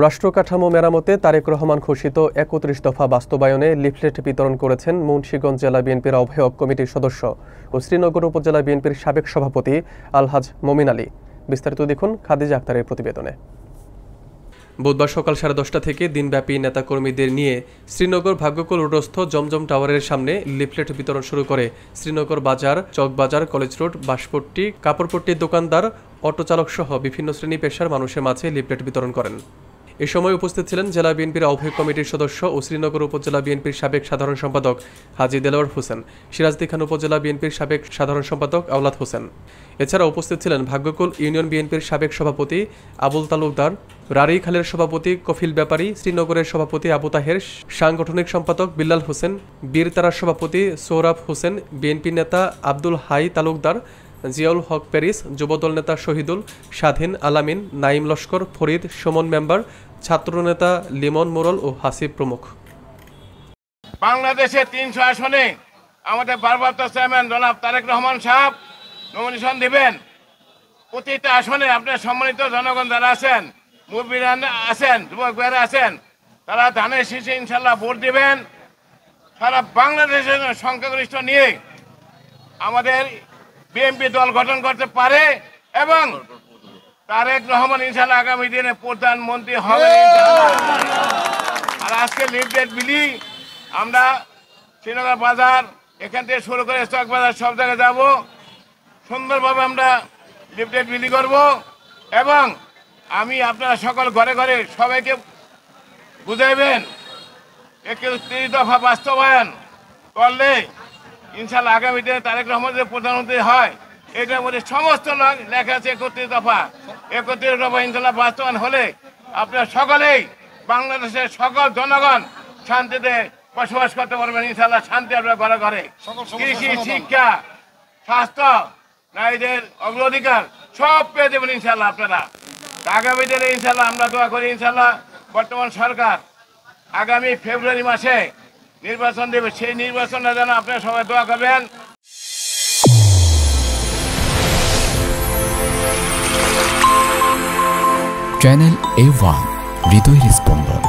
রাষ্ট্র কাঠামো মেরামতে তারেক রহমান ঘোষিত ৩১ দফা বাস্তবায়নে লিফলেট বিতরণ করেছেন মুন্সিগঞ্জ জেলা বিএনপির আহ্বায়ক কমিটির সদস্য ও শ্রীনগর উপজেলা বিএনপির সাবেক সভাপতি আলহাজ মমিন আলী। বিস্তারিত দেখুন খাদিজা আক্তারের প্রতিবেদনে। বুধবার সকাল 10:30 থেকে দিনব্যাপী নেতাকর্মীদের নিয়ে শ্রীনগর ভাগ্যকুল রোডস্থ জমজম টাওয়ারের সামনে লিফলেট বিতরণ শুরু করে শ্রীনগর বাজার, চকবাজার, কলেজ রোড, বাঁশপট্টি, কাপড়পট্টির দোকানদার, অটো চালক সহ বিভিন্ন শ্রেণী পেশার মানুষের মাঝে লিফলেট বিতরণ করেন। এ সময় উপস্থিত ছিলেন জেলা বিএনপির আহ্বায়ক কমিটির সদস্য ও শ্রীনগর উপজেলা বিএনপির সাবেক সাধারণ সম্পাদক হাজী দেলোয়ার হোসেন, সিরাজদি খান উপজেলা বিএনপির সাবেক সাধারণ সম্পাদক আওলাদ হোসেন। এছাড়া উপস্থিত ছিলেন ভাগ্যকুল ইউনিয়ন বিএনপির সাবেক সভাপতি আবুল তালুকদার, রারি খালের সভাপতি কফিল ব্যাপারী, শ্রীনগরের সভাপতি আবু তাহের, সাংগঠনিক সম্পাদক বিল্লাল হোসেন, বীরতারার সভাপতি সৌরভ হোসেন, বিএনপি নেতা আব্দুল হাই তালুকদার, জিয়াউল হক প্যারিস, যুবদল নেতা শহীদুল, স্বাধীন আলামিন, নাইম লস্কর, ফরিদ, সুমন মেম্বার, ছাত্রনেতা লিমন মোরল ও হাসিব প্রমুখ। বাংলাদেশে 300 আসনে আমাদের ভারপ্রাপ্ত চেয়ারম্যান জনাব তারেক রহমান সাহেব নমিনেশন দিবেন। প্রতিটা আসনে আপনার সম্মানিত জনগণ যারা আছেন, মুরব্বীরা আছেন, যুবক ভাইরা আছেন, তারা ধানের শীষে ইনশাল্লাহ ভোট দিবেন। সারা বাংলাদেশের সংখ্যাগরিষ্ঠ নিয়ে আমাদের বিএনপি দল গঠন করতে পারে এবং তারেক রহমান ইনশাল্লাহ আগামী দিনে প্রধানমন্ত্রী হবে। আর আজকে লিফলেট বিলি আমরা শ্রীনগর বাজার এখান থেকে শুরু করে চক বাজার সব জায়গায় যাব, সুন্দরভাবে আমরা লিফলেট বিলি করব এবং আমি আপনারা সকল ঘরে ঘরে সবাইকে বুঝাইবেন ৩১ দফা বাস্তবায়ন করলে ইনশাল্লাহ আগামী দিনে তারেক রহমান যে প্রধানমন্ত্রী হয় এটার মধ্যে সমস্ত লেখা আছে ৩১ দফা। ৩১ দফা ইনশাল্লাহ বাস্তবায়ন হলে আপনারা সকলেই বাংলাদেশের সকল জনগণ শান্তিতে বসবাস করতে পারবেন ইনশাল্লাহ। শান্তি আপনার ঘরে ঘরে, কৃষি, শিক্ষা, স্বাস্থ্য, নারীদের অগ্রাধিকার সব পেয়ে দেবেন ইনশাল্লাহ আপনারা। আগামী দিনে ইনশাল্লাহ আমরা দোয়া করি ইনশাল্লাহ বর্তমান সরকার আগামী ফেব্রুয়ারি মাসে নির্বাচন দেবে, সেই নির্বাচনের জন্য আপনারা সবাই দোয়া করবেন। চ্যানেল A1 হৃদয়ের স্পন্দন।